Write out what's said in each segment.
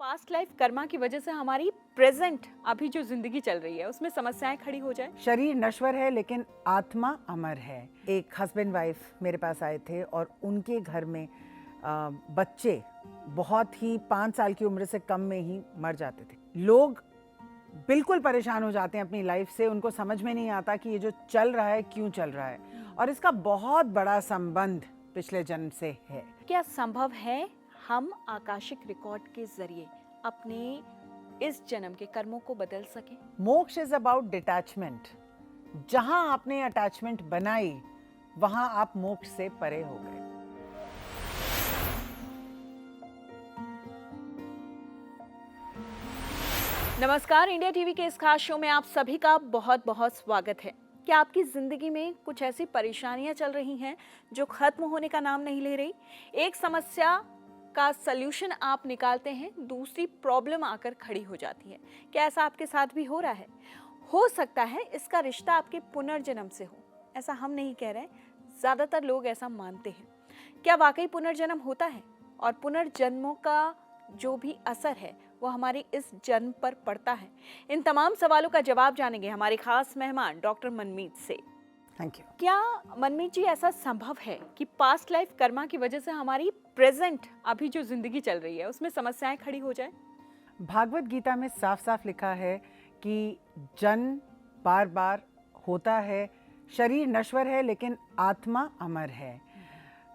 Past life Karma की वजह से हमारी प्रेजेंट अभी जो जिंदगी चल रही है उसमें समस्याएं खड़ी हो जाए। शरीर नश्वर है लेकिन आत्मा अमर है। एक हस्बैंड वाइफ मेरे पास आए थे और उनके घर में बच्चे बहुत ही 5 साल की उम्र से कम में ही मर जाते थे। लोग बिल्कुल परेशान हो जाते हैं अपनी लाइफ से। उनको समझ में नहीं आता कि ये जो चल रहा है क्यों चल रहा है, और इसका बहुत बड़ा संबंध पिछले जन्म से है। क्या संभव है हम आकाशिक रिकॉर्ड के जरिए अपने इस जन्म के कर्मों को बदल सकें? मोक्ष इज अबाउट डिटैचमेंट। जहां आपने अटैचमेंट बनाई वहां आप मोक्ष से परे हो गए। नमस्कार, इंडिया टीवी के इस खास शो में आप सभी का बहुत बहुत स्वागत है। क्या आपकी जिंदगी में कुछ ऐसी परेशानियां चल रही हैं जो खत्म होने का नाम नहीं ले रही? एक समस्या का सल्यूशन आप निकालते हैं, दूसरी प्रॉब्लम आकर खड़ी हो जाती है। क्या ऐसा आपके साथ भी हो रहा है? हो सकता है इसका रिश्ता आपके पुनर्जन्म से हो। ऐसा हम नहीं कह रहे, ज्यादातर लोग ऐसा मानते हैं। क्या वाकई पुनर्जन्म होता है? और पुनर्जन्मों का जो भी असर है वो हमारे इस जन्म पर पड़ता है? इन तमाम सवालों का जवाब जानेंगे हमारे खास मेहमान डॉक्टर मनमीत से। Thank you. क्या मनमीत जी ऐसा संभव है कि पास्ट लाइफ कर्मा की वजह से हमारी प्रेजेंट अभी जो जिंदगी चल रही है उसमें समस्याएं खड़ी हो जाए? भागवत गीता में साफ साफ लिखा है कि जन्म बार बार होता है, शरीर नश्वर है लेकिन आत्मा अमर है।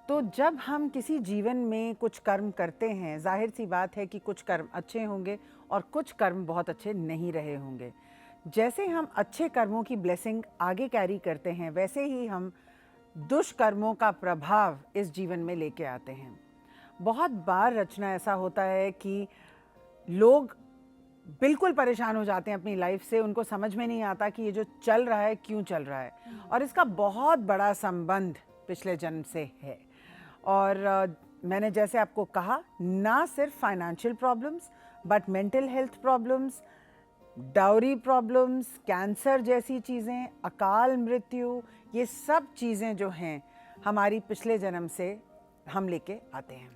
तो जब हम किसी जीवन में कुछ कर्म करते हैं, जाहिर सी बात है कि कुछ कर्म अच्छे होंगे और कुछ कर्म बहुत अच्छे नहीं रहे होंगे। जैसे हम अच्छे कर्मों की ब्लेसिंग आगे कैरी करते हैं, वैसे ही हम दुष्कर्मों का प्रभाव इस जीवन में लेके आते हैं। बहुत बार रचना ऐसा होता है कि लोग बिल्कुल परेशान हो जाते हैं अपनी लाइफ से। उनको समझ में नहीं आता कि ये जो चल रहा है क्यों चल रहा है, और इसका बहुत बड़ा संबंध पिछले जन्म से है। और मैंने जैसे आपको कहा, ना सिर्फ financial problems but mental health problems, dowry problems, cancer जैसी चीज़ें, अकाल मृत्यु, ये सब चीज़ें जो हैं हमारी पिछले जन्म से हम लेके आते हैं।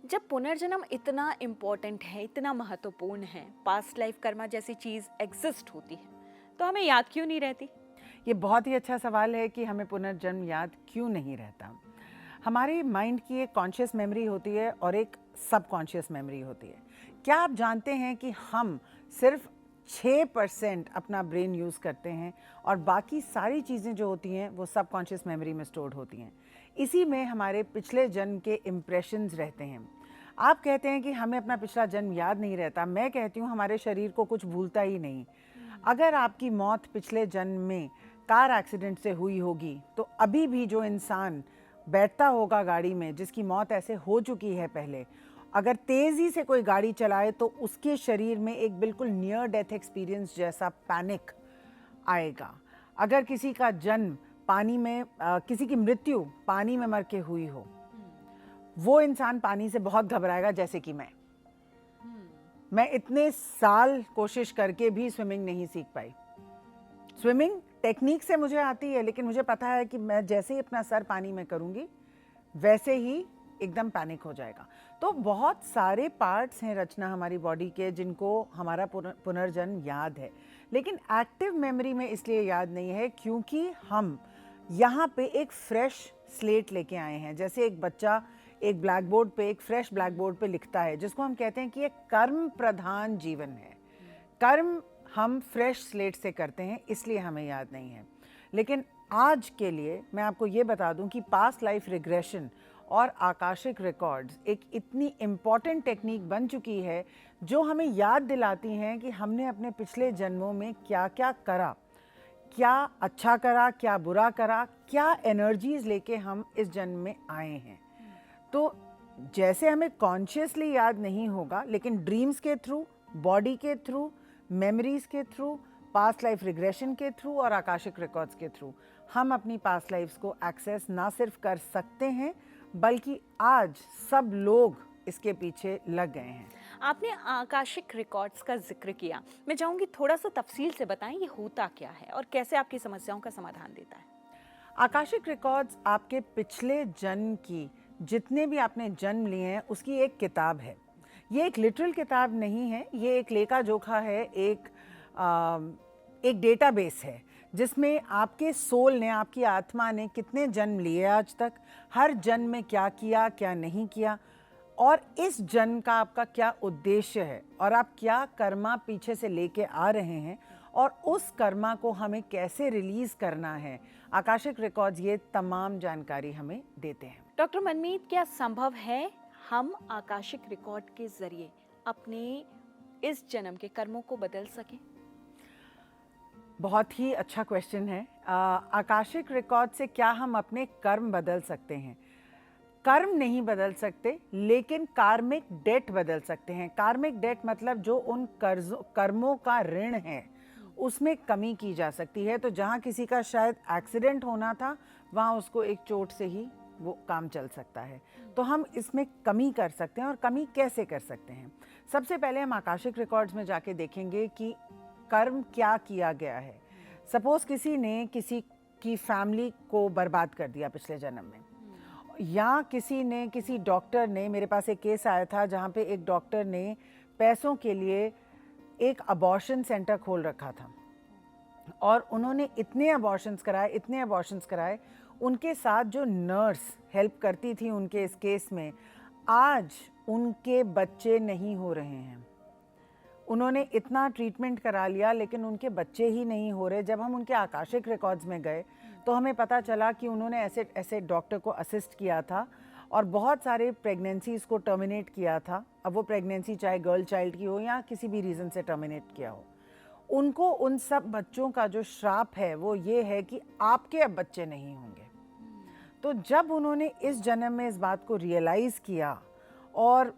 जब पुनर्जन्म इतना इम्पोर्टेंट है, इतना महत्वपूर्ण है, पास्ट लाइफ कर्मा जैसी चीज एग्जिस्ट होती है, तो हमें याद क्यों नहीं रहती? ये बहुत ही अच्छा सवाल है कि हमें पुनर्जन्म याद क्यों नहीं रहता। हमारे माइंड की एक कॉन्शियस मेमोरी होती है और एक सबकॉन्शियस मेमोरी होती है। क्या आप जानते हैं कि हम सिर्फ 6% अपना ब्रेन यूज़ करते हैं और बाकी सारी चीज़ें जो होती हैं वो सबकॉन्शियस मेमोरी में स्टोर्ड होती हैं। इसी में हमारे पिछले जन्म के इम्प्रेशंस रहते हैं। आप कहते हैं कि हमें अपना पिछला जन्म याद नहीं रहता, मैं कहती हूँ हमारे शरीर को कुछ भूलता ही नहीं। अगर आपकी मौत पिछले जन्म में कार एक्सीडेंट से हुई होगी तो अभी भी जो इंसान बैठता होगा गाड़ी में, जिसकी मौत ऐसे हो चुकी है पहले, अगर तेज़ी से कोई गाड़ी चलाए तो उसके शरीर में एक बिल्कुल नियर डेथ एक्सपीरियंस जैसा पैनिक आएगा। अगर किसी का जन्म पानी में किसी की मृत्यु पानी में मर के हुई हो, वो इंसान पानी से बहुत घबराएगा, जैसे कि मैं इतने साल कोशिश करके भी स्विमिंग नहीं सीख पाई। स्विमिंग टेक्निक से मुझे आती है, लेकिन मुझे पता है कि मैं जैसे ही अपना सर पानी में करूँगी वैसे ही एकदम पैनिक हो जाएगा। तो बहुत सारे पार्ट्स हैं रचना हमारी बॉडी के जिनको हमारा पुनर्जन्म याद है, लेकिन एक्टिव मेमोरी में इसलिए याद नहीं है क्योंकि हम यहाँ पे एक फ्रेश स्लेट लेके आए हैं। जैसे एक बच्चा एक ब्लैक बोर्ड पे, एक फ्रेश ब्लैक बोर्ड पे लिखता है, जिसको हम कहते हैं कि एक कर्म प्रधान जीवन है। कर्म हम फ्रेश स्लेट से करते हैं, इसलिए हमें याद नहीं है। लेकिन आज के लिए मैं आपको ये बता दूं कि पास्ट लाइफ रिग्रेशन और आकाशिक रिकॉर्ड्स एक इतनी इम्पॉर्टेंट टेक्निक बन चुकी है जो हमें याद दिलाती हैं कि हमने अपने पिछले जन्मों में क्या क्या करा, क्या अच्छा करा, क्या बुरा करा, क्या एनर्जीज लेके हम इस जन्म में आए हैं। तो जैसे हमें कॉन्शियसली याद नहीं होगा, लेकिन ड्रीम्स के थ्रू, बॉडी के थ्रू, मेमोरीज के थ्रू, पास्ट लाइफ रिग्रेशन के थ्रू और आकाशिक रिकॉर्ड्स के थ्रू हम अपनी पास्ट लाइफ्स को एक्सेस ना सिर्फ कर सकते हैं, बल्कि आज सब लोग इसके पीछे लग गए हैं। आपने आकाशिक रिकॉर्ड्स का जिक्र किया, मैं चाहूंगी थोड़ा सा तफसील से बताएं ये होता क्या है और कैसे आपकी समस्याओं का समाधान देता है। आकाशिक रिकॉर्ड्स आपके पिछले जन्म की, जितने भी आपने जन्म लिए हैं, उसकी एक किताब है। ये एक लिटरल किताब नहीं है, ये एक लेखा जोखा है, एक डेटाबेस है जिसमें आपके सोल ने, आपकी आत्मा ने कितने जन्म लिए आज तक, हर जन्म में क्या किया क्या नहीं किया, और इस जन्म का आपका क्या उद्देश्य है, और आप क्या कर्मा पीछे से लेके आ रहे हैं, और उस कर्मा को हमें कैसे रिलीज करना है। आकाशिक रिकॉर्ड्स ये तमाम जानकारी हमें देते हैं। डॉक्टर मनमीत, क्या संभव है हम आकाशिक रिकॉर्ड के जरिए अपने इस जन्म के कर्मों को बदल सकें? बहुत ही अच्छा क्वेश्चन है। आकाशिक रिकॉर्ड से क्या हम अपने कर्म बदल सकते हैं? कर्म नहीं बदल सकते, लेकिन कार्मिक डेट बदल सकते हैं। कार्मिक डेट मतलब जो उन कर्मों का ऋण है उसमें कमी की जा सकती है। तो जहाँ किसी का शायद एक्सीडेंट होना था, वहाँ उसको एक चोट से ही वो काम चल सकता है। तो हम इसमें कमी कर सकते हैं, और कमी कैसे कर सकते हैं? सबसे पहले हम आकाशिक रिकॉर्ड्स में जाके देखेंगे कि कर्म क्या किया गया है। सपोज किसी ने किसी की फैमिली को बर्बाद कर दिया पिछले जन्म में, या किसी डॉक्टर ने, मेरे पास एक केस आया था जहाँ पे एक डॉक्टर ने पैसों के लिए एक अबॉर्शन सेंटर खोल रखा था, और उन्होंने इतने अबॉर्शंस कराए, उनके साथ जो नर्स हेल्प करती थी उनके इस केस में, आज उनके बच्चे नहीं हो रहे हैं। उन्होंने इतना ट्रीटमेंट करा लिया, लेकिन उनके बच्चे ही नहीं हो रहे। जब हम उनके आकाशिक रिकॉर्ड्स में गए तो हमें पता चला कि उन्होंने ऐसे डॉक्टर को असिस्ट किया था और बहुत सारे प्रेगनेंसीज़ को टर्मिनेट किया था। अब वो प्रेगनेंसी चाहे गर्ल चाइल्ड की हो या किसी भी रीज़न से टर्मिनेट किया हो, उनको उन सब बच्चों का जो श्राप है वो ये है कि आपके अब बच्चे नहीं होंगे। तो जब उन्होंने इस जन्म में इस बात को रियलाइज़ किया, और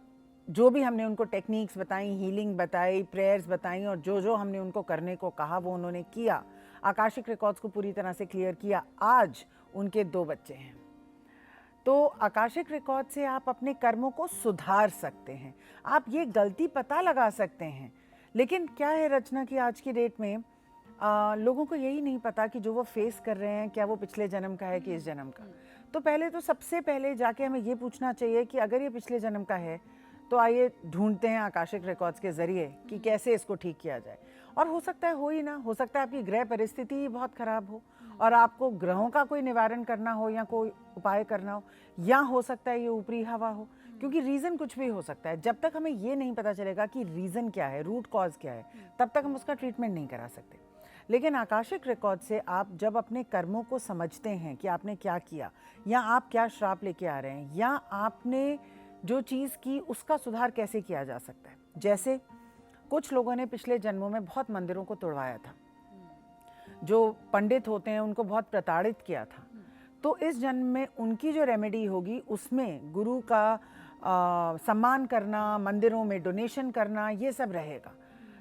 जो भी हमने उनको टेक्निक्स बताई, हीलिंग बताई, प्रेयर्स बताई, और जो हमने उनको करने को कहा वो उन्होंने किया, आकाशिक रिकॉर्ड्स को पूरी तरह से क्लियर किया, आज उनके 2 बच्चे हैं। तो आकाशिक रिकॉर्ड से आप अपने कर्मों को सुधार सकते हैं, आप ये गलती पता लगा सकते हैं। लेकिन क्या है रचना कि आज की डेट में लोगों को यही नहीं पता कि जो वो फेस कर रहे हैं क्या वो पिछले जन्म का है कि इस जन्म का। तो पहले तो सबसे पहले जाके हमें ये पूछना चाहिए कि अगर ये पिछले जन्म का है तो आइए ढूंढते हैं आकाशिक रिकॉर्ड्स के ज़रिए कि कैसे इसको ठीक किया जाए। और हो सकता है हो ही ना, हो सकता है आपकी ग्रह परिस्थिति ही बहुत ख़राब हो और आपको ग्रहों का कोई निवारण करना हो या कोई उपाय करना हो, या हो सकता है ये ऊपरी हवा हो, क्योंकि रीज़न कुछ भी हो सकता है। जब तक हमें ये नहीं पता चलेगा कि रीज़न क्या है, रूट कॉज क्या है, तब तक हम उसका ट्रीटमेंट नहीं करा सकते। लेकिन आकाशिक रिकॉर्ड से आप जब अपने कर्मों को समझते हैं कि आपने क्या किया, या आप क्या श्राप लेके आ रहे हैं, या आपने जो चीज़ की उसका सुधार कैसे किया जा सकता है। जैसे कुछ लोगों ने पिछले जन्मों में बहुत मंदिरों को तोड़वाया था, जो पंडित होते हैं उनको बहुत प्रताड़ित किया था, तो इस जन्म में उनकी जो रेमेडी होगी उसमें गुरु का सम्मान करना, मंदिरों में डोनेशन करना, ये सब रहेगा।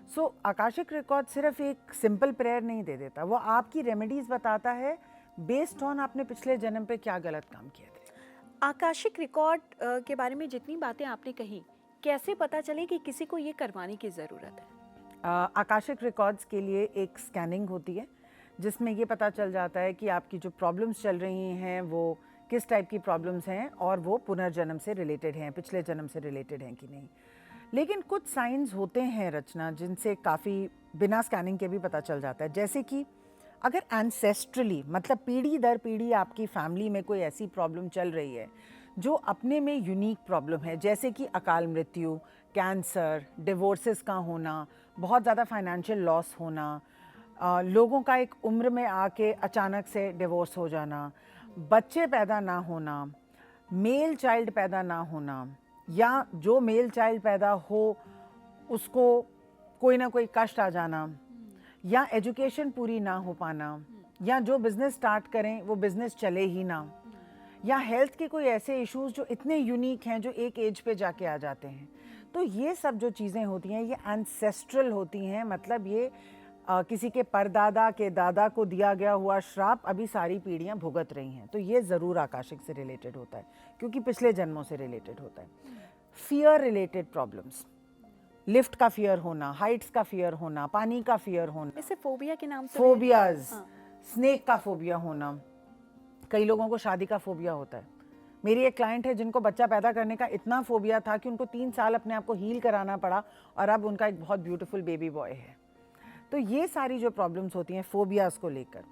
सो आकाशिक रिकॉर्ड सिर्फ एक सिंपल प्रेयर नहीं दे देता, वो आपकी रेमेडीज़ बताता है बेस्ड ऑन आपने पिछले जन्म पे क्या गलत काम किए थे। आकाशिक रिकॉर्ड के बारे में जितनी बातें आपने कही, कैसे पता चले कि किसी को ये करवाने की ज़रूरत है? आकाशिक रिकॉर्ड्स के लिए एक स्कैनिंग होती है जिसमें ये पता चल जाता है कि आपकी जो प्रॉब्लम्स चल रही हैं वो किस टाइप की प्रॉब्लम्स हैं और वो पुनर्जन्म से रिलेटेड हैं, पिछले जन्म से रिलेटेड हैं कि नहीं। लेकिन कुछ साइंस होते हैं रचना जिनसे काफ़ी बिना स्कैनिंग के भी पता चल जाता है। जैसे कि अगर एंसेस्ट्रली, मतलब पीढ़ी दर पीढ़ी आपकी फैमिली में कोई ऐसी प्रॉब्लम चल रही है जो अपने में यूनिक प्रॉब्लम है, जैसे कि अकाल मृत्यु, कैंसर, डिवोर्सेस का होना, बहुत ज़्यादा फाइनेंशियल लॉस होना, लोगों का एक उम्र में आके अचानक से डिवोर्स हो जाना, बच्चे पैदा ना होना, मेल चाइल्ड पैदा ना होना, या जो मेल चाइल्ड पैदा हो उसको कोई ना कोई कष्ट आ जाना, या एजुकेशन पूरी ना हो पाना, या जो बिज़नेस स्टार्ट करें वो बिज़नेस चले ही ना, या हेल्थ के कोई ऐसे इश्यूज जो इतने यूनिक हैं जो एक एज पे जाके आ जाते हैं। तो ये सब जो चीज़ें होती हैं ये एंसेस्ट्रल होती हैं, मतलब ये किसी के परदादा के दादा को दिया गया हुआ श्राप अभी सारी पीढ़ियां भुगत रही हैं। तो ये ज़रूर आकाशिक से रिलेटेड होता है, क्योंकि पिछले जन्मों से रिलेटेड होता है। फियर रिलेटेड प्रॉब्लम्स, लिफ्ट का फियर होना, हाइट्स का फियर होना, पानी का फियर होना, इसे फोबिया के नाम से फोबियाज, स्नेक का फोबिया होना, कई लोगों को शादी का फोबिया होता है, मेरी एक क्लाइंट है जिनको बच्चा पैदा करने का इतना फोबिया था कि उनको 3 साल अपने आप को हील कराना पड़ा और अब उनका एक बहुत ब्यूटीफुल बेबी बॉय है। तो ये सारी जो प्रॉब्लम्स होती हैं फोबियाज़ को लेकर,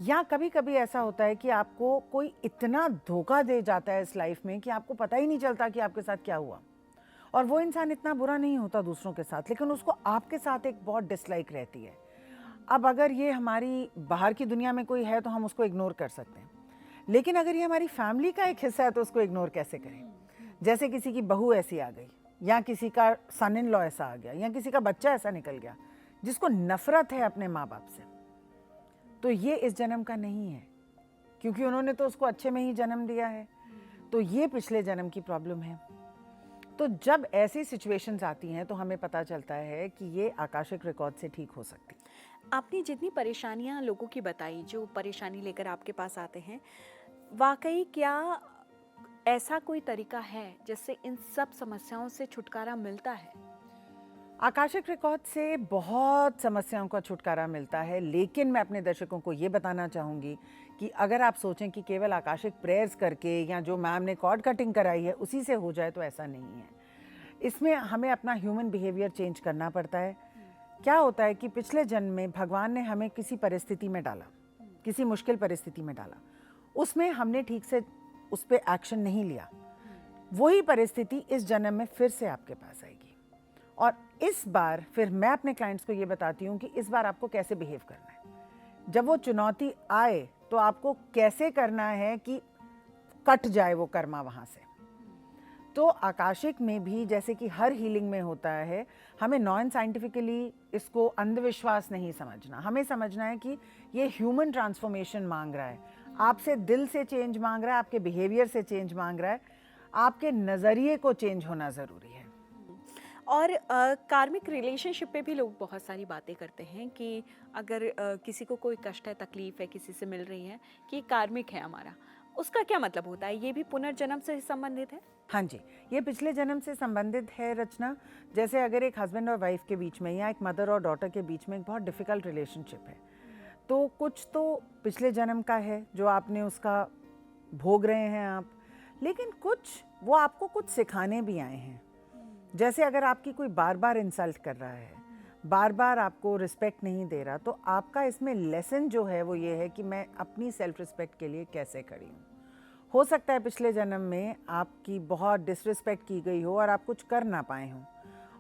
या कभी कभी ऐसा होता है कि आपको कोई इतना धोखा दे जाता है इस लाइफ में कि आपको पता ही नहीं चलता कि आपके साथ क्या हुआ, और वो इंसान इतना बुरा नहीं होता दूसरों के साथ, लेकिन उसको आपके साथ एक बहुत डिसलाइक रहती है। अब अगर ये हमारी बाहर की दुनिया में कोई है तो हम उसको इग्नोर कर सकते हैं, लेकिन अगर ये हमारी फैमिली का एक हिस्सा है तो उसको इग्नोर कैसे करें? जैसे किसी की बहू ऐसी आ गई, या किसी का सन इन लॉ ऐसा आ गया, या किसी का बच्चा ऐसा निकल गया जिसको नफरत है अपने माँ बाप से, तो ये इस जन्म का नहीं है, क्योंकि उन्होंने तो उसको अच्छे में ही जन्म दिया है, तो ये पिछले जन्म की प्रॉब्लम है। तो जब ऐसी सिचुएशंस आती हैं तो हमें पता चलता है कि ये आकाशिक रिकॉर्ड से ठीक हो सकती है। आपने जितनी परेशानियां लोगों की बताई, जो परेशानी लेकर आपके पास आते हैं, वाकई क्या ऐसा कोई तरीका है जिससे इन सब समस्याओं से छुटकारा मिलता है? आकाशिक रिकॉर्ड से बहुत समस्याओं का छुटकारा मिलता है, लेकिन मैं अपने दर्शकों को ये बताना चाहूँगी कि अगर आप सोचें कि केवल आकाशिक प्रेयर्स करके या जो मैम ने कॉर्ड कटिंग कराई है उसी से हो जाए, तो ऐसा नहीं है। इसमें हमें अपना ह्यूमन बिहेवियर चेंज करना पड़ता है। क्या होता है कि पिछले जन्म में भगवान ने हमें किसी परिस्थिति में डाला, किसी मुश्किल परिस्थिति में डाला, उसमें हमने ठीक से उस पर एक्शन नहीं लिया, वही परिस्थिति इस जन्म में फिर से आपके पास आएगी। और इस बार फिर मैं अपने क्लाइंट्स को ये बताती हूँ कि इस बार आपको कैसे बिहेव करना है। जब वो चुनौती आए तो आपको कैसे करना है कि कट जाए वो कर्मा वहाँ से। तो आकाशिक में भी जैसे कि हर हीलिंग में होता है, हमें नॉन साइंटिफिकली इसको अंधविश्वास नहीं समझना, हमें समझना है कि ये ह्यूमन ट्रांसफॉर्मेशन मांग रहा है, आपसे दिल से चेंज मांग रहा है, आपके बिहेवियर से चेंज मांग रहा है, आपके नज़रिए को चेंज होना ज़रूरी है। और कार्मिक रिलेशनशिप पे भी लोग बहुत सारी बातें करते हैं कि अगर किसी को कोई कष्ट है, तकलीफ है, किसी से मिल रही है, कि कार्मिक है हमारा, उसका क्या मतलब होता है? ये भी पुनर्जन्म से संबंधित है? हाँ जी, ये पिछले जन्म से संबंधित है रचना। जैसे अगर एक हस्बैंड और वाइफ के बीच में या एक मदर और डॉटर के बीच में एक बहुत डिफ़िकल्ट रिलेशनशिप है, तो कुछ तो पिछले जन्म का है जो आपने उसका भोग रहे हैं आप, लेकिन कुछ वो आपको कुछ सिखाने भी आए हैं। जैसे अगर आपकी कोई बार बार इंसल्ट कर रहा है, बार बार आपको रिस्पेक्ट नहीं दे रहा, तो आपका इसमें लेसन जो है वो ये है कि मैं अपनी सेल्फ रिस्पेक्ट के लिए कैसे खड़ी हूँ। हो सकता है पिछले जन्म में आपकी बहुत डिसरिस्पेक्ट की गई हो और आप कुछ कर ना पाए हों,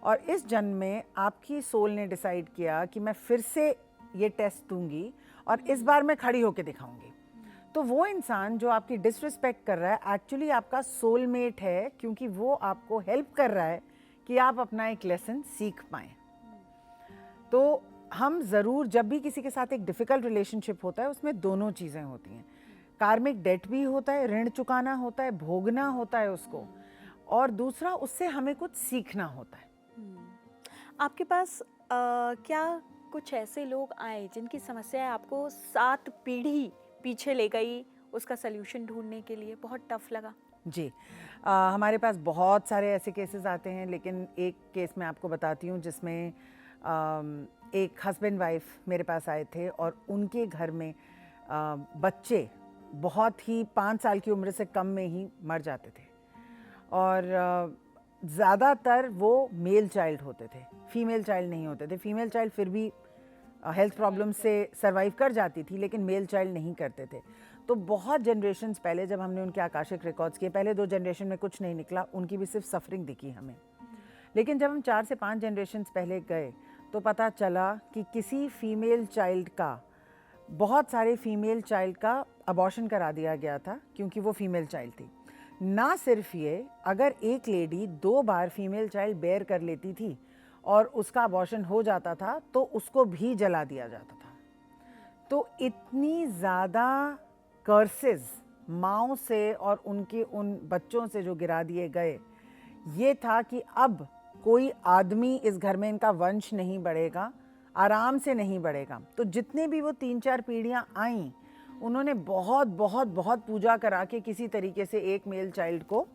और इस जन्म में आपकी सोल ने डिसाइड किया कि मैं फिर से ये टेस्ट दूंगी और इस बार मैं खड़ी होकर दिखाऊंगी। तो वो इंसान जो आपकी डिसरिस्पेक्ट कर रहा है एक्चुअली आपका सोलमेट है, क्योंकि वो आपको हेल्प कर रहा है कि आप अपना एक लेसन सीख पाएँ। तो हम ज़रूर जब भी किसी के साथ एक डिफ़िकल्ट रिलेशनशिप होता है उसमें दोनों चीज़ें होती हैं, कार्मिक डेट भी होता है, ऋण चुकाना होता है, भोगना होता है उसको, और दूसरा उससे हमें कुछ सीखना होता है। आपके पास क्या कुछ ऐसे लोग आए जिनकी समस्या आपको 7 पीढ़ी पीछे ले गई, उसका सल्यूशन ढूंढने के लिए बहुत टफ लगा? जी, हमारे पास बहुत सारे ऐसे केसेस आते हैं, लेकिन एक केस मैं आपको बताती हूँ जिसमें एक हस्बैंड वाइफ मेरे पास आए थे और उनके घर में बच्चे बहुत ही 5 साल की उम्र से कम में ही मर जाते थे, और ज़्यादातर वो मेल चाइल्ड होते थे, फीमेल चाइल्ड नहीं होते थे। फीमेल चाइल्ड फिर भी हेल्थ प्रॉब्लम से सरवाइव कर जाती थी, लेकिन मेल चाइल्ड नहीं करते थे। तो बहुत जनरेशन्स पहले जब हमने उनके आकाशिक रिकॉर्ड्स किए, पहले 2 जनरेशन में कुछ नहीं निकला, उनकी भी सिर्फ सफरिंग दिखी हमें। लेकिन जब हम 4 से 5 जनरेशन्स पहले गए तो पता चला कि किसी फीमेल चाइल्ड का, बहुत सारे फीमेल चाइल्ड का अबॉर्शन करा दिया गया था क्योंकि वो फीमेल चाइल्ड थी। ना सिर्फ ये, अगर एक लेडी 2 बार फीमेल चाइल्ड बेयर कर लेती थी और उसका अबॉर्शन हो जाता था तो उसको भी जला दिया जाता था। तो इतनी ज़्यादा कर्सेस माँओं से और उनके उन बच्चों से जो गिरा दिए गए, ये था कि अब कोई आदमी इस घर में इनका वंश नहीं बढ़ेगा, आराम से नहीं बढ़ेगा। तो जितने भी वो 3-4 पीढ़ियाँ आईं, उन्होंने बहुत बहुत बहुत पूजा करा के किसी तरीके से एक मेल चाइल्ड को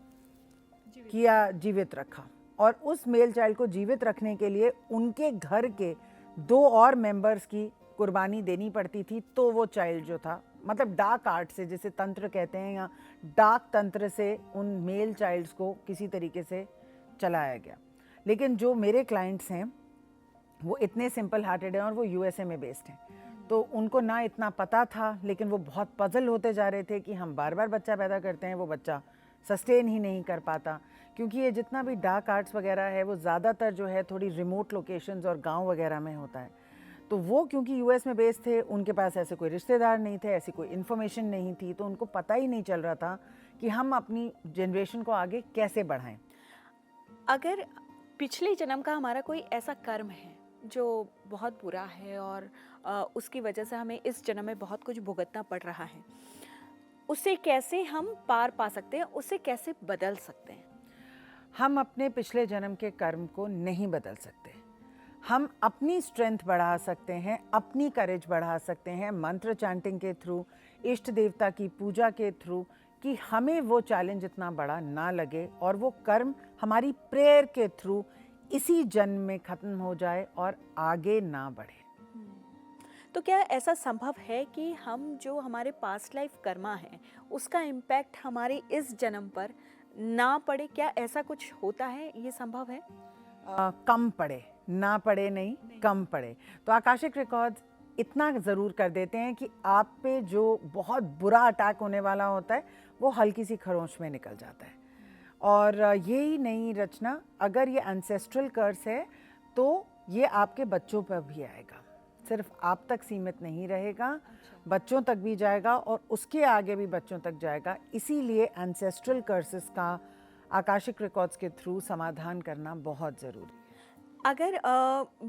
जीवित रखा, और उस मेल चाइल्ड को जीवित रखने के लिए उनके घर के 2 और मेंबर्स की कुर्बानी देनी पड़ती थी, तो वो चाइल्ड जो था मतलब डार्क आर्ट से, जिसे तंत्र कहते हैं, या डार्क तंत्र से उन मेल चाइल्ड्स को किसी तरीके से चलाया गया। लेकिन जो मेरे क्लाइंट्स हैं वो इतने सिंपल हार्टेड हैं और वो यूएसए में बेस्ड हैं, तो उनको ना इतना पता था, लेकिन वो बहुत पजल होते जा रहे थे कि हम बार बार बच्चा पैदा करते हैं, वो बच्चा सस्टेन ही नहीं कर पाता, क्योंकि ये जितना भी डार्क आर्ट्स वगैरह है वो ज़्यादातर जो है थोड़ी रिमोट लोकेशंस और गांव वगैरह में होता है। तो वो क्योंकि यूएस में बेस्ड थे, उनके पास ऐसे कोई रिश्तेदार नहीं थे, ऐसी कोई इन्फॉर्मेशन नहीं थी, तो उनको पता ही नहीं चल रहा था कि हम अपनी जनरेशन को आगे कैसे बढ़ाएं। अगर पिछले जन्म का हमारा कोई ऐसा कर्म है जो बहुत बुरा है और उसकी वजह से हमें इस जन्म में बहुत कुछ भुगतना पड़ रहा है, उसे कैसे हम पार पा सकते हैं, उसे कैसे बदल सकते हैं? हम अपने पिछले जन्म के कर्म को नहीं बदल सकते। हम अपनी स्ट्रेंथ बढ़ा सकते हैं, अपनी करेज बढ़ा सकते हैं मंत्र चैंटिंग के थ्रू, इष्ट देवता की पूजा के थ्रू, कि हमें वो चैलेंज इतना बड़ा ना लगे और वो कर्म हमारी प्रेयर के थ्रू इसी जन्म में ख़त्म हो जाए और आगे ना बढ़े। तो क्या ऐसा संभव है कि हम जो हमारे पास्ट लाइफ कर्मा है उसका इम्पैक्ट हमारे इस जन्म पर ना पड़े? क्या ऐसा कुछ होता है, ये संभव है? कम पड़े, ना पड़े नहीं, कम पड़े। तो आकाशिक रिकॉर्ड्स इतना ज़रूर कर देते हैं कि आप पे जो बहुत बुरा अटैक होने वाला होता है वो हल्की सी खरोंच में निकल जाता है। और यही नहीं रचना, अगर ये एंसेस्ट्रल कर्स है तो ये आपके बच्चों पर भी आएगा, सिर्फ आप तक सीमित नहीं रहेगा, बच्चों तक भी जाएगा और उसके आगे भी बच्चों तक जाएगा। इसीलिए एंसेस्ट्रल कर्सेस का आकाशिक रिकॉर्ड्स के थ्रू समाधान करना बहुत ज़रूरी है। अगर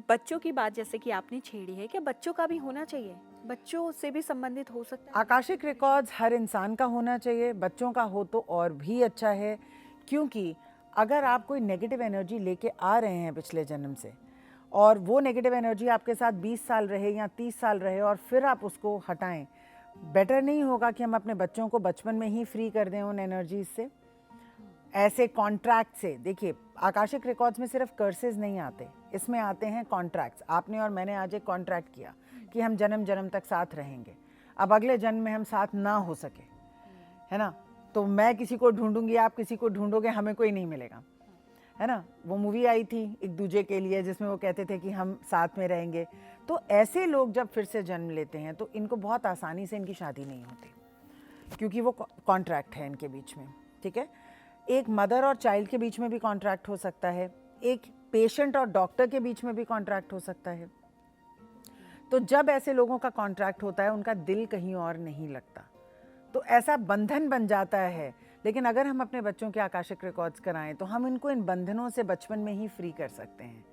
बच्चों की बात जैसे कि आपने छेड़ी है, क्या बच्चों का भी होना चाहिए? बच्चों से भी संबंधित हो सकता है? आकाशिक रिकॉर्ड्स हर इंसान का होना चाहिए, बच्चों का हो तो और भी अच्छा है, क्योंकि अगर आप कोई नेगेटिव एनर्जी लेके आ रहे हैं पिछले जन्म से और वो नेगेटिव एनर्जी आपके साथ 20 साल रहे या 30 साल रहे और फिर आप उसको हटाएं, बेटर नहीं होगा कि हम अपने बच्चों को बचपन में ही फ्री कर दें उन एनर्जीज से, ऐसे कॉन्ट्रैक्ट से? देखिए, आकाशिक रिकॉर्ड्स में सिर्फ कर्सेस नहीं आते, इसमें आते हैं कॉन्ट्रैक्ट्स। आपने और मैंने आज एक कॉन्ट्रैक्ट किया कि हम जन्म जन्म तक साथ रहेंगे, अब अगले जन्म में हम साथ ना हो सके, है ना, तो मैं किसी को ढूंढूंगी, आप किसी को ढूंढोगे, हमें कोई नहीं मिलेगा, है ना। वो मूवी आई थी एक दूजे के लिए जिसमें वो कहते थे कि हम साथ में रहेंगे। तो ऐसे लोग जब फिर से जन्म लेते हैं तो इनको बहुत आसानी से इनकी शादी नहीं होती, क्योंकि वो कॉन्ट्रैक्ट है इनके बीच में, ठीक है। एक मदर और चाइल्ड के बीच में भी कॉन्ट्रैक्ट हो सकता है, एक पेशेंट और डॉक्टर के बीच में भी कॉन्ट्रैक्ट हो सकता है। तो जब ऐसे लोगों का कॉन्ट्रैक्ट होता है, उनका दिल कहीं और नहीं लगता, तो ऐसा बंधन बन जाता है। लेकिन अगर हम अपने बच्चों के आकाशिक रिकॉर्ड्स कराएं तो हम इनको इन बंधनों से बचपन में ही फ्री कर सकते हैं,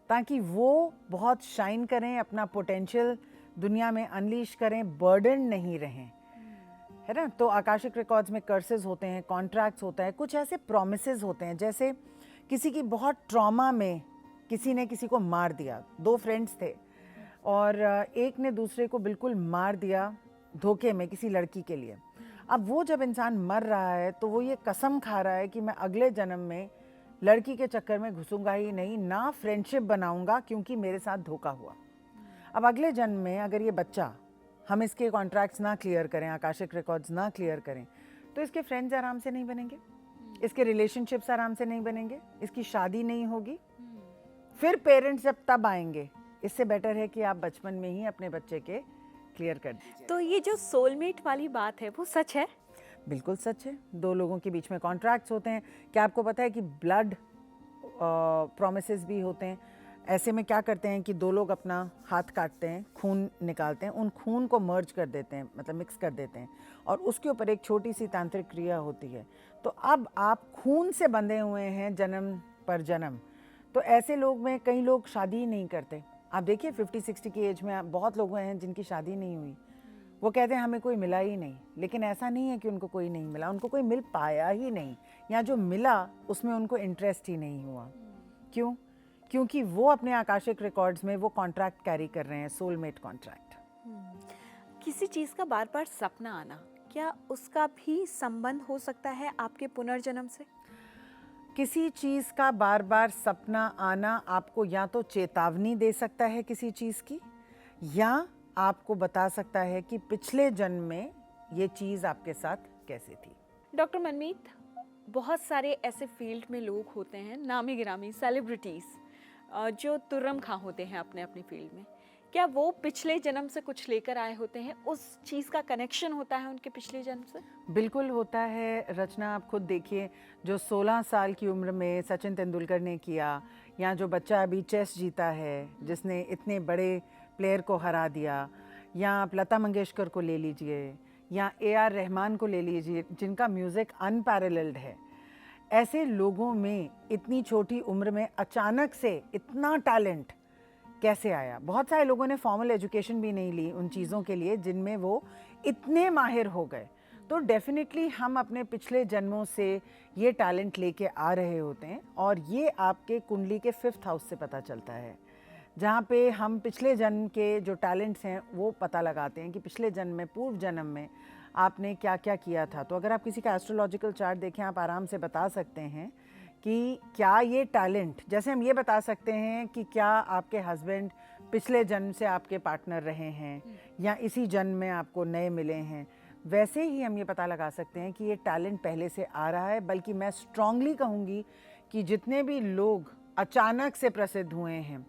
ताकि वो बहुत शाइन करें, अपना पोटेंशियल दुनिया में अनलीश करें, बर्डन नहीं रहें, है ना। तो आकाशिक रिकॉर्ड्स में कर्सेस होते हैं, कॉन्ट्रैक्ट्स होता है, कुछ ऐसे प्रोमिसेस होते हैं, जैसे किसी की बहुत ट्रॉमा में किसी ने किसी को मार दिया, दो फ्रेंड्स थे और एक ने दूसरे को बिल्कुल मार दिया धोखे में किसी लड़की के लिए। अब वो जब इंसान मर रहा है तो वो ये कसम खा रहा है कि मैं अगले जन्म में लड़की के चक्कर में घुसूंगा ही नहीं, ना फ्रेंडशिप बनाऊंगा, क्योंकि मेरे साथ धोखा हुआ। अब अगले जन्म में अगर ये बच्चा, हम इसके कॉन्ट्रैक्ट्स ना क्लियर करें, आकाशिक रिकॉर्ड्स ना क्लियर करें, तो इसके फ्रेंड्स आराम से नहीं बनेंगे, इसके रिलेशनशिप्स आराम से नहीं बनेंगे, इसकी शादी नहीं होगी, फिर पेरेंट्स जब तब आएंगे। इससे बेटर है कि आप बचपन में ही अपने बच्चे के क्लियर कर दीजिए। तो ये जो सोलमेट वाली बात है वो सच है? बिल्कुल सच है, दो लोगों के बीच में कॉन्ट्रैक्ट्स होते हैं। क्या आपको पता है कि ब्लड प्रॉमिसेस भी होते हैं? ऐसे में क्या करते हैं कि दो लोग अपना हाथ काटते हैं, खून निकालते हैं, उन खून को मर्ज कर देते हैं, मतलब मिक्स कर देते हैं, और उसके ऊपर एक छोटी सी तांत्रिक क्रिया होती है। तो अब आप खून से बंधे हुए हैं जन्म पर जन्म। तो ऐसे लोग में कई लोग शादी ही नहीं करते। आप देखिए 50-60 की एज में बहुत लोग हैं जिनकी शादी नहीं हुई। वो कहते हैं हमें कोई मिला ही नहीं, लेकिन ऐसा नहीं है कि उनको कोई नहीं मिला, उनको कोई मिल पाया ही नहीं, या जो मिला उसमें उनको इंटरेस्ट ही नहीं हुआ। क्यों? क्योंकि वो अपने आकाशिक रिकॉर्ड्स में वो कॉन्ट्रैक्ट कैरी कर रहे हैं, सोलमेट कॉन्ट्रैक्ट। किसी चीज़ का बार बार सपना आना, क्या उसका भी संबंध हो सकता है आपके पुनर्जन्म से? किसी चीज़ का बार बार सपना आना आपको या तो चेतावनी दे सकता है किसी चीज़ की, या आपको बता सकता है कि पिछले जन्म में ये चीज़ आपके साथ कैसे थी। डॉक्टर मनमीत, बहुत सारे ऐसे फील्ड में लोग होते हैं, नामी गिरामी सेलिब्रिटीज़, जो तुर्रम खां होते हैं अपने अपने फील्ड में। क्या वो पिछले जन्म से कुछ लेकर आए होते हैं? उस चीज़ का कनेक्शन होता है उनके पिछले जन्म से? बिल्कुल होता है रचना, आप खुद देखिए, जो 16 साल की उम्र में सचिन तेंदुलकर ने किया, या जो बच्चा अभी चेस जीता है जिसने इतने बड़े प्लेयर को हरा दिया, या आप लता मंगेशकर को ले लीजिए, या AR रहमान को ले लीजिए, जिनका म्यूज़िक अनपैरेलल्ड है। ऐसे लोगों में इतनी छोटी उम्र में अचानक से इतना टैलेंट कैसे आया? बहुत सारे लोगों ने फॉर्मल एजुकेशन भी नहीं ली उन चीज़ों के लिए जिनमें वो इतने माहिर हो गए। तो डेफिनेटली हम अपने पिछले जन्मों से ये टैलेंट लेके आ रहे होते हैं, और ये आपके कुंडली के 5th हाउस से पता चलता है, जहाँ पे हम पिछले जन्म के जो टैलेंट्स हैं वो पता लगाते हैं कि पिछले जन्म में, पूर्व जन्म में आपने क्या क्या किया था। तो अगर आप किसी का एस्ट्रोलॉजिकल चार्ट देखें, आप आराम से बता सकते हैं कि क्या ये टैलेंट, जैसे हम ये बता सकते हैं कि क्या आपके हस्बैंड पिछले जन्म से आपके पार्टनर रहे हैं या इसी जन्म में आपको नए मिले हैं, वैसे ही हम ये पता लगा सकते हैं कि ये टैलेंट पहले से आ रहा है। बल्कि मैं स्ट्रांगली कहूँगी कि जितने भी लोग अचानक से प्रसिद्ध हुए हैं,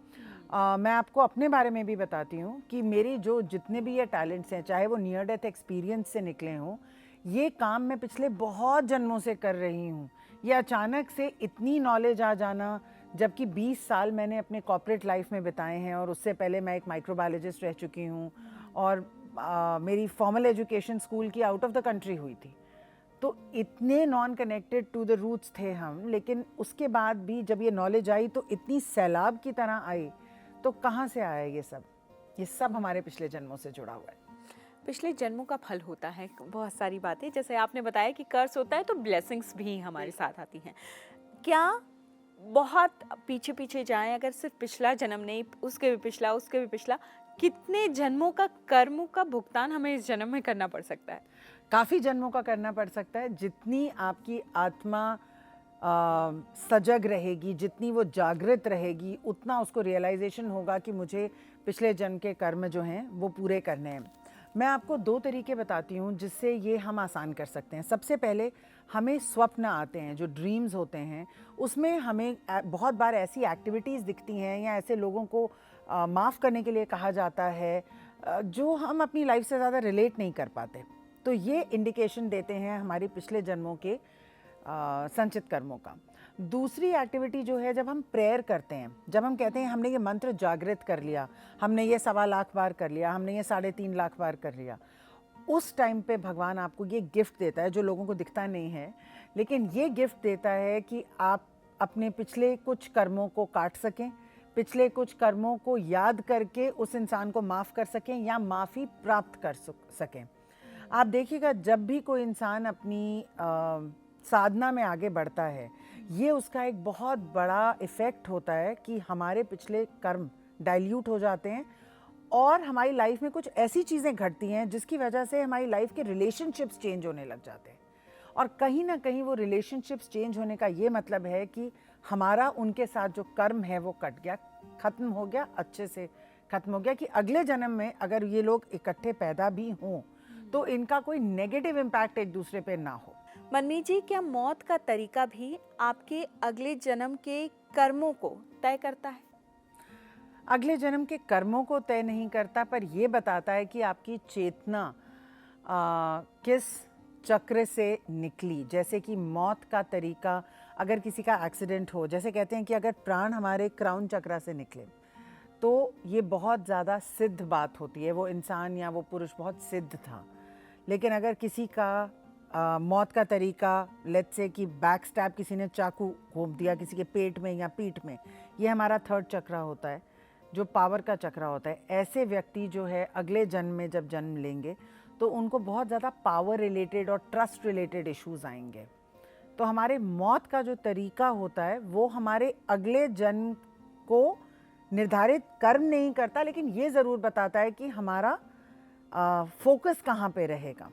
मैं आपको अपने बारे में भी बताती हूँ कि मेरी जो जितने भी ये टैलेंट्स हैं, चाहे वो नियर डेथ एक्सपीरियंस से निकले हों, ये काम मैं पिछले बहुत जन्मों से कर रही हूँ। ये अचानक से इतनी नॉलेज आ जाना, जबकि 20 साल मैंने अपने कॉर्पोरेट लाइफ में बिताए हैं, और उससे पहले मैं एक माइक्रोबायोलॉजिस्ट रह चुकी हूँ, और मेरी फॉर्मल एजुकेशन स्कूल की आउट ऑफ द कंट्री हुई थी। तो इतने non connected to the roots थे हम, लेकिन उसके बाद भी जब ये नॉलेज आई तो इतनी सैलाब की तरह आई। तो कहाँ से आया ये सब? ये सब हमारे पिछले जन्मों से जुड़ा हुआ है। पिछले जन्मों का फल होता है बहुत सारी बातें, जैसे आपने बताया कि कर्स होता है तो ब्लेसिंग्स भी हमारे साथ आती हैं। क्या बहुत पीछे पीछे जाएं, अगर सिर्फ पिछला जन्म नहीं, उसके भी पिछला, उसके भी पिछला, कितने जन्मों का कर्म का भुगतान हमें इस जन्म में करना पड़ सकता है? काफ़ी जन्मों का करना पड़ सकता है। जितनी आपकी आत्मा सजग रहेगी, जितनी वो जागृत रहेगी, उतना उसको रियलाइजेशन होगा कि मुझे पिछले जन्म के कर्म जो हैं वो पूरे करने हैं। मैं आपको 2 तरीके बताती हूँ जिससे ये हम आसान कर सकते हैं। सबसे पहले, हमें स्वप्न आते हैं, जो ड्रीम्स होते हैं, उसमें हमें बहुत बार ऐसी एक्टिविटीज़ दिखती हैं या ऐसे लोगों को माफ़ करने के लिए कहा जाता है जो हम अपनी लाइफ से ज़्यादा रिलेट नहीं कर पाते। तो ये इंडिकेशन देते हैं हमारे पिछले जन्मों के संचित कर्मों का। दूसरी एक्टिविटी जो है, जब हम प्रेयर करते हैं, जब हम कहते हैं हमने ये मंत्र जागृत कर लिया, हमने ये 1.25 लाख बार कर लिया, हमने ये 3.5 लाख बार कर लिया, उस टाइम पे भगवान आपको ये गिफ्ट देता है जो लोगों को दिखता नहीं है, लेकिन ये गिफ्ट देता है कि आप अपने पिछले कुछ कर्मों को काट सकें, पिछले कुछ कर्मों को याद करके उस इंसान को माफ़ कर सकें या माफ़ी प्राप्त कर सकें। आप देखिएगा, जब भी कोई इंसान अपनी साधना में आगे बढ़ता है, ये उसका एक बहुत बड़ा इफ़ेक्ट होता है कि हमारे पिछले कर्म डाइल्यूट हो जाते हैं, और हमारी लाइफ में कुछ ऐसी चीज़ें घटती हैं जिसकी वजह से हमारी लाइफ के रिलेशनशिप्स चेंज होने लग जाते हैं। और कहीं ना कहीं वो रिलेशनशिप्स चेंज होने का ये मतलब है कि हमारा उनके साथ जो कर्म है वो कट गया, ख़त्म हो गया, अच्छे से ख़त्म हो गया, कि अगले जन्म में अगर ये लोग इकट्ठे पैदा भी हों तो इनका कोई नेगेटिव इम्पैक्ट एक दूसरे पे ना हो। मनमीत जी, क्या मौत का तरीका भी आपके अगले जन्म के कर्मों को तय करता है? अगले जन्म के कर्मों को तय नहीं करता, पर यह बताता है कि आपकी चेतना किस चक्र से निकली। जैसे कि मौत का तरीका, अगर किसी का एक्सीडेंट हो, जैसे कहते हैं कि अगर प्राण हमारे क्राउन चक्र से निकले तो ये बहुत ज़्यादा सिद्ध बात होती है, वो इंसान या वो पुरुष बहुत सिद्ध था। लेकिन अगर किसी का मौत का तरीका, लेट्स से कि बैक स्टैब, किसी ने चाकू घोंप दिया किसी के पेट में या पीठ में, ये हमारा 3rd चक्र होता है, जो पावर का चक्र होता है। ऐसे व्यक्ति जो है अगले जन्म में जब जन्म लेंगे तो उनको बहुत ज़्यादा पावर रिलेटेड और ट्रस्ट रिलेटेड इश्यूज आएंगे। तो हमारे मौत का जो तरीका होता है वो हमारे अगले जन्म को निर्धारित कर्म नहीं करता, लेकिन ये ज़रूर बताता है कि हमारा फोकस कहाँ पे रहेगा।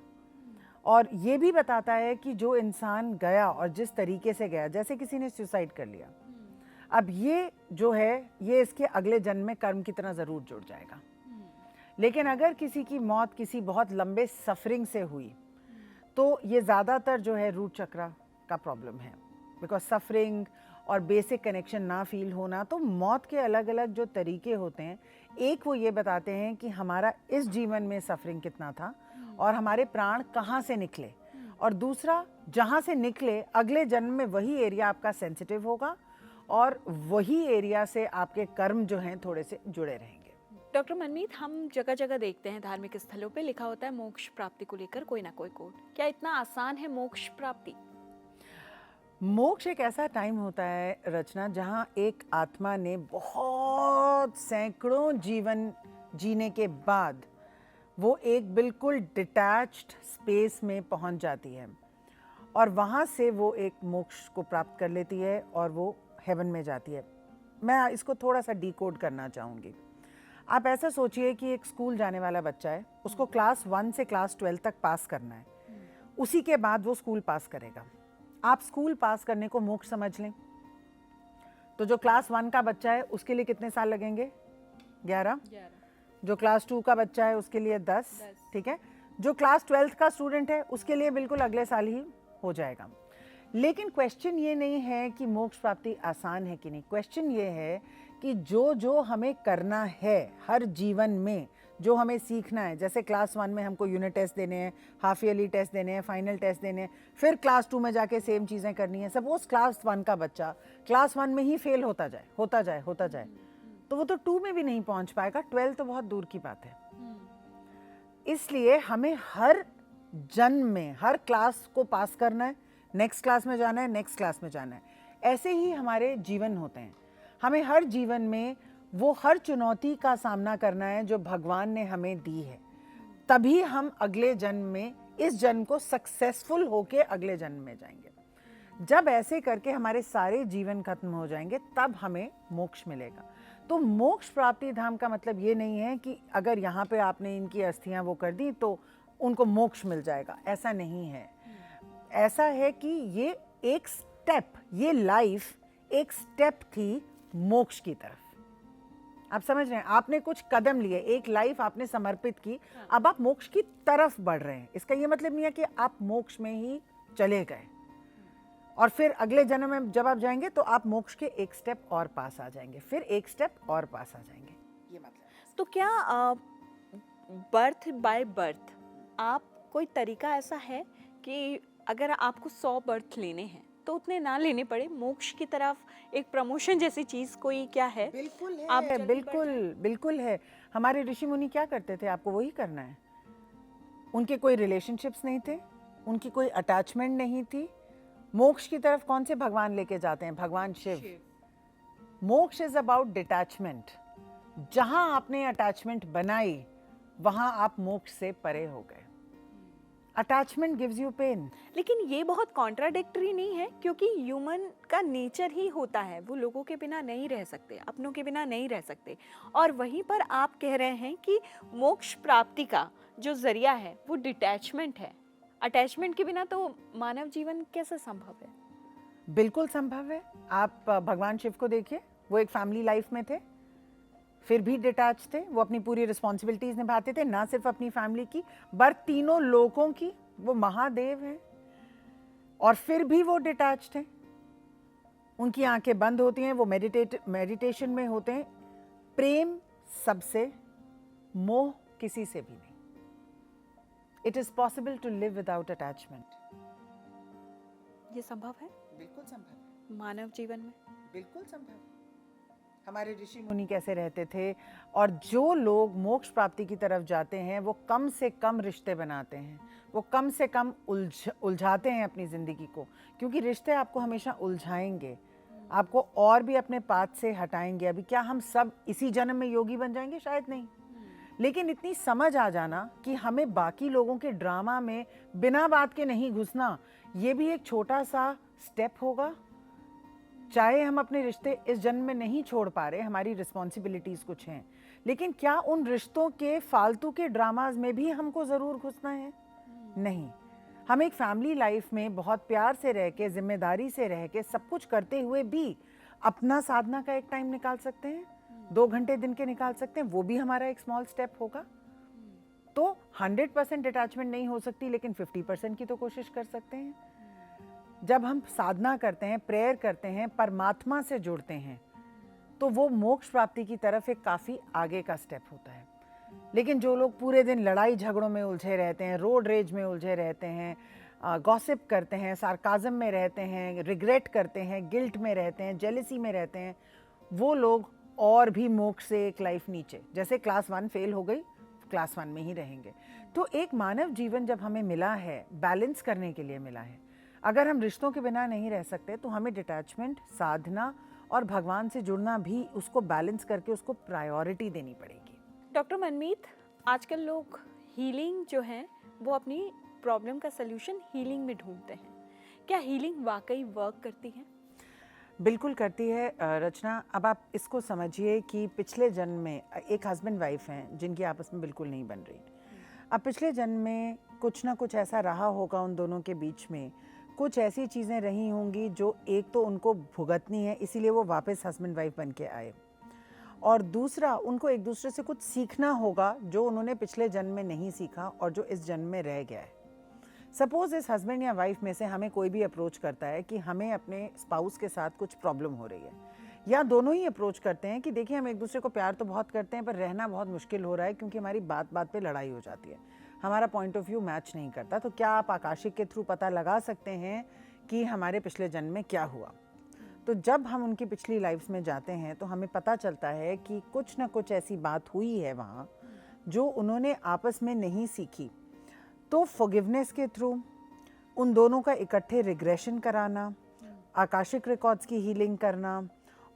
और ये भी बताता है कि जो इंसान गया और जिस तरीके से गया, जैसे किसी ने सुसाइड कर लिया, अब ये जो है ये इसके अगले जन्म में कर्म की तरह ज़रूर जुड़ जाएगा। लेकिन अगर किसी की मौत किसी बहुत लंबे सफरिंग से हुई तो ये ज़्यादातर जो है रूट चक्रा का प्रॉब्लम है, बिकॉज सफरिंग और बेसिक कनेक्शन ना फील होना। तो मौत के अलग अलग जो तरीके होते हैं, एक वो ये बताते हैं कि हमारा इस जीवन में सफरिंग कितना था और हमारे प्राण कहाँ से निकले, और दूसरा जहाँ से निकले अगले जन्म में वही एरिया आपका सेंसिटिव होगा और वही एरिया से आपके कर्म जो हैं थोड़े से जुड़े रहेंगे। डॉक्टर मनमीत, हम जगह जगह देखते हैं धार्मिक स्थलों पे लिखा होता है मोक्ष प्राप्ति को लेकर कोई ना कोई कोड। क्या इतना आसान है मोक्ष प्राप्ति? मोक्ष एक ऐसा टाइम होता है रचना, जहाँ एक आत्मा ने बहुत सैकड़ों जीवन जीने के बाद वो एक बिल्कुल डिटैच्ड स्पेस में पहुंच जाती है और वहाँ से वो एक मोक्ष को प्राप्त कर लेती है और वो हेवन में जाती है। मैं इसको थोड़ा सा डिकोड करना चाहूँगी। आप ऐसा सोचिए कि एक स्कूल जाने वाला बच्चा है, उसको क्लास 1 से क्लास 12 तक पास करना है, उसी के बाद वो स्कूल पास करेगा। आप स्कूल पास करने को मोक्ष समझ लें तो जो क्लास 1 का बच्चा है उसके लिए कितने साल लगेंगे? 11। जो क्लास 2 का बच्चा है उसके लिए 10। ठीक है, जो क्लास 12 का स्टूडेंट है उसके लिए बिल्कुल अगले साल ही हो जाएगा। लेकिन क्वेश्चन ये नहीं है कि मोक्ष प्राप्ति आसान है कि नहीं, क्वेश्चन ये है कि जो जो हमें करना है हर जीवन में, जो हमें सीखना है, जैसे क्लास 1 में हमको यूनिट टेस्ट देने हैं, हाफ ईयरली टेस्ट देने हैं, फाइनल टेस्ट देने हैं, फिर क्लास 2 में जाके सेम चीज़ें करनी है। सपोज क्लास 1 का बच्चा क्लास 1 में ही फेल होता जाए तो वो तो 2 में भी नहीं पहुंच पाएगा, 12 तो बहुत दूर की बात है। इसलिए हमें हर जन्म में हर क्लास को पास करना है, नेक्स्ट क्लास में जाना है, नेक्स्ट क्लास में जाना है। ऐसे ही हमारे जीवन होते हैं, हमें हर जीवन में वो हर चुनौती का सामना करना है जो भगवान ने हमें दी है, तभी हम अगले जन्म में इस जन्म को सक्सेसफुल होके अगले जन्म में जाएंगे। जब ऐसे करके हमारे सारे जीवन खत्म हो जाएंगे तब हमें मोक्ष मिलेगा। तो मोक्ष प्राप्ति धाम का मतलब ये नहीं है कि अगर यहाँ पे आपने इनकी अस्थियां वो कर दी तो उनको मोक्ष मिल जाएगा, ऐसा नहीं है। ऐसा है कि ये एक स्टेप, ये लाइफ एक स्टेप थी मोक्ष की तरफ। आप समझ रहे हैं, आपने कुछ कदम लिए, एक लाइफ आपने समर्पित की, अब आप मोक्ष की तरफ बढ़ रहे हैं। इसका ये मतलब नहीं है कि आप मोक्ष में ही चले गए और फिर अगले जन्म में जब आप जाएंगे तो आप मोक्ष के एक स्टेप और पास आ जाएंगे, फिर एक स्टेप और पास आ जाएंगे, ये मतलब। तो क्या बर्थ बाय बर्थ आप कोई तरीका ऐसा है कि अगर आपको 100 बर्थ लेने हैं तो उतने ना लेने पड़े, मोक्ष की तरफ एक प्रमोशन जैसी चीज कोई क्या है? बिल्कुल है, आप बिल्कुल है। हमारे ऋषि मुनि क्या करते थे, आपको वही करना है। उनके कोई रिलेशनशिप्स नहीं थे, उनकी कोई अटैचमेंट नहीं थी। मोक्ष की तरफ कौन से भगवान लेके जाते हैं? भगवान शिव। मोक्ष इज अबाउट डिटैचमेंट। जहां आपने अटैचमेंट बनाई वहां आप मोक्ष से परे हो गए। Attachment gives you pain. लेकिन ये बहुत कॉन्ट्राडिक्टरी नहीं है, क्योंकि ह्यूमन का नेचर ही होता है, वो लोगों के बिना नहीं रह सकते, अपनों के बिना नहीं रह सकते। और वहीं पर आप कह रहे हैं कि मोक्ष प्राप्ति का जो जरिया है वो डिटैचमेंट है। अटैचमेंट के बिना तो मानव जीवन कैसे संभव है? बिल्कुल संभव है। आप भगवान शिव को देखिए, वो एक फैमिली लाइफ में थे, फिर भी डिटैच थे। वो अपनी पूरी रिस्पॉन्सिबिलिटीज निभाते थे, ना सिर्फ अपनी फैमिली की बल्कि तीनों लोगों की। वो महादेव हैं और फिर भी वो डिटैच थे। उनकी आंखें बंद होती हैं, वो मेडिटेशन में होते हैं। प्रेम सबसे, मोह किसी से भी नहीं। It is possible to live without attachment. ये संभव है? बिल्कुल संभव है। मानव जीवन में बिल्कुल संभव है। हमारे ऋषि मुनि कैसे रहते थे, और जो लोग मोक्ष प्राप्ति की तरफ जाते हैं वो कम से कम रिश्ते बनाते हैं, वो कम से कम उलझाते हैं अपनी ज़िंदगी को, क्योंकि रिश्ते आपको हमेशा उलझाएंगे, आपको और भी अपने पाथ से हटाएंगे। अभी क्या हम सब इसी जन्म में योगी बन जाएंगे? शायद नहीं। लेकिन इतनी समझ आ जाना कि हमें बाकी लोगों के ड्रामा में बिना बात के नहीं घुसना, ये भी एक छोटा सा स्टेप होगा। चाहे हम अपने रिश्ते इस जन्म में नहीं छोड़ पा रहे, हमारी रिस्पॉन्सिबिलिटीज कुछ हैं, लेकिन क्या उन रिश्तों के फालतू के ड्रामाज में भी हमको ज़रूर घुसना है? नहीं। हम एक फैमिली लाइफ में बहुत प्यार से रह के, जिम्मेदारी से रह के, सब कुछ करते हुए भी अपना साधना का एक टाइम निकाल सकते हैं, 2 घंटे दिन के निकाल सकते हैं। वो भी हमारा एक स्मॉल स्टेप होगा। तो 100% अटैचमेंट नहीं हो सकती, लेकिन 50% की तो कोशिश कर सकते हैं। जब हम साधना करते हैं, प्रेयर करते हैं, परमात्मा से जुड़ते हैं, तो वो मोक्ष प्राप्ति की तरफ एक काफ़ी आगे का स्टेप होता है। लेकिन जो लोग पूरे दिन लड़ाई झगड़ों में उलझे रहते हैं, रोड रेज में उलझे रहते हैं, गॉसिप करते हैं, सार्काज़म में रहते हैं, रिग्रेट करते हैं, गिल्ट में रहते हैं, जेलिसी में रहते हैं, वो लोग और भी मोक्ष से एक लाइफ नीचे, जैसे क्लास 1 फेल हो गई, क्लास 1 में ही रहेंगे। तो एक मानव जीवन जब हमें मिला है, बैलेंस करने के लिए मिला है। अगर हम रिश्तों के बिना नहीं रह सकते तो हमें डिटैचमेंट, साधना और भगवान से जुड़ना भी, उसको बैलेंस करके उसको प्रायोरिटी देनी पड़ेगी। डॉक्टर मनमीत, आजकल लोग हीलिंग जो है वो अपनी प्रॉब्लम का सलूशन हीलिंग में ढूंढते हैं। क्या हीलिंग वाकई वर्क करती है? बिल्कुल करती है रचना। अब आप इसको समझिए कि पिछले जन्म में एक हस्बैंड वाइफ हैं जिनकी आपस में बिल्कुल नहीं बन रही। अब पिछले जन्म में कुछ ना कुछ ऐसा रहा होगा उन दोनों के बीच में, कुछ ऐसी चीज़ें रही होंगी जो एक तो उनको भुगतनी है, इसीलिए वो वापस हस्बैंड वाइफ बन के आए, और दूसरा उनको एक दूसरे से कुछ सीखना होगा जो उन्होंने पिछले जन्म में नहीं सीखा और जो इस जन्म में रह गया है। सपोज इस हस्बैंड या वाइफ में से हमें कोई भी अप्रोच करता है कि हमें अपने स्पाउस के साथ कुछ प्रॉब्लम हो रही है, या दोनों ही अप्रोच करते हैं कि देखिए हम एक दूसरे को प्यार तो बहुत करते हैं पर रहना बहुत मुश्किल हो रहा है क्योंकि हमारी बात बात पे लड़ाई हो जाती है, हमारा पॉइंट ऑफ व्यू मैच नहीं करता। तो क्या आप आकाशिक के थ्रू पता लगा सकते हैं कि हमारे पिछले जन्म में क्या हुआ? तो जब हम उनकी पिछली लाइफ्स में जाते हैं तो हमें पता चलता है कि कुछ ना कुछ ऐसी बात हुई है वहाँ जो उन्होंने आपस में नहीं सीखी। तो फॉरगिवनेस के थ्रू उन दोनों का इकट्ठे रिग्रेशन कराना, आकाशिक रिकॉर्ड्स की हीलिंग करना,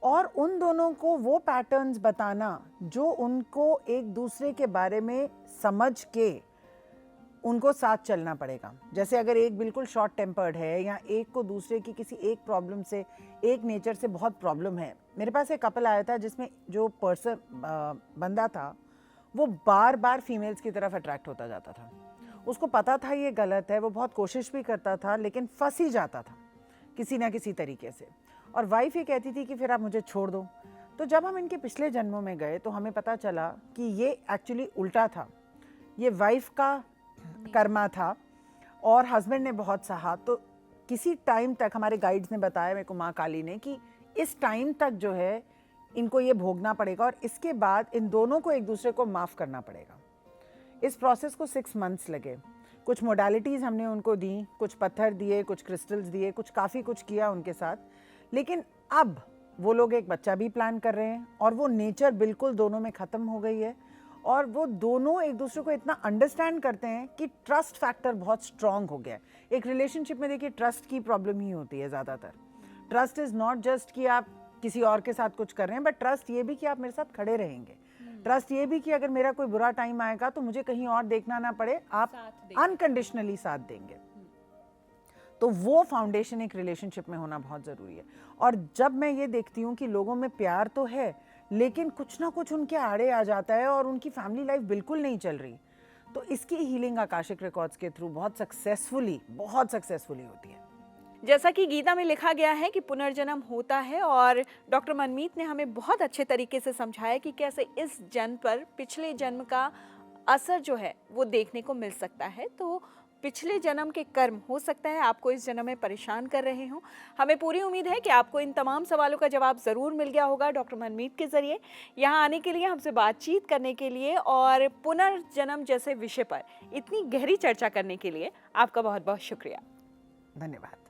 और उन दोनों को वो पैटर्न्स बताना जो उनको एक दूसरे के बारे में समझ के उनको साथ चलना पड़ेगा। जैसे अगर एक बिल्कुल शॉर्ट टेम्पर्ड है या एक को दूसरे की किसी एक प्रॉब्लम से, एक नेचर से बहुत प्रॉब्लम है। मेरे पास एक कपल आया था जिसमें जो बंदा था वो बार बार फीमेल्स की तरफ अट्रैक्ट होता जाता था। उसको पता था ये गलत है, वो बहुत कोशिश भी करता था लेकिन फंस ही जाता था किसी ना किसी तरीके से, और वाइफ ये कहती थी कि फिर आप मुझे छोड़ दो। तो जब हम इनके पिछले जन्मों में गए तो हमें पता चला कि ये एक्चुअली उल्टा था, ये वाइफ का कर्मा था और हस्बैंड ने बहुत सहा। तो किसी टाइम तक हमारे गाइड्स ने बताया मेरे को, माँ काली ने, कि इस टाइम तक जो है इनको ये भोगना पड़ेगा और इसके बाद इन दोनों को एक दूसरे को माफ़ करना पड़ेगा। इस प्रोसेस को 6 मंथ्स लगे। कुछ मोडालिटीज़ हमने उनको दी, कुछ पत्थर दिए, कुछ क्रिस्टल्स दिए, कुछ काफ़ी कुछ किया उनके साथ। लेकिन अब वो लोग एक बच्चा भी प्लान कर रहे हैं और वो नेचर बिल्कुल दोनों में ख़त्म हो गई है और वो दोनों एक दूसरे को इतना अंडरस्टैंड करते हैं कि ट्रस्ट फैक्टर बहुत स्ट्रांग हो गया है। एक रिलेशनशिप में देखिए ट्रस्ट की प्रॉब्लम ही होती है ज़्यादातर। ट्रस्ट इज़ नॉट जस्ट कि आप किसी और के साथ कुछ कर रहे हैं, बट ट्रस्ट ये भी कि आप मेरे साथ खड़े रहेंगे। ट्रस्ट ये भी कि अगर मेरा कोई बुरा टाइम आएगा तो मुझे कहीं और देखना ना पड़े, आप अनकंडीशनली साथ देंगे। तो वो फाउंडेशन एक रिलेशनशिप में होना बहुत ज़रूरी है। और जब मैं ये देखती हूँ कि लोगों में प्यार तो है लेकिन कुछ ना कुछ उनके आड़े आ जाता है और उनकी फैमिली लाइफ बिल्कुल नहीं चल रही, तो इसकी हीलिंग आकाशिक रिकॉर्ड्स के थ्रू बहुत सक्सेसफुली होती है। जैसा कि गीता में लिखा गया है कि पुनर्जन्म होता है, और डॉक्टर मनमीत ने हमें बहुत अच्छे तरीके से समझाया कि कैसे इस जन्म पर पिछले जन्म का असर जो है वो देखने को मिल सकता है। तो पिछले जन्म के कर्म हो सकता है आपको इस जन्म में परेशान कर रहे हों। हमें पूरी उम्मीद है कि आपको इन तमाम सवालों का जवाब ज़रूर मिल गया होगा डॉक्टर मनमीत के ज़रिए। यहाँ आने के लिए, हमसे बातचीत करने के लिए और पुनर्जन्म जैसे विषय पर इतनी गहरी चर्चा करने के लिए आपका बहुत बहुत शुक्रिया। धन्यवाद।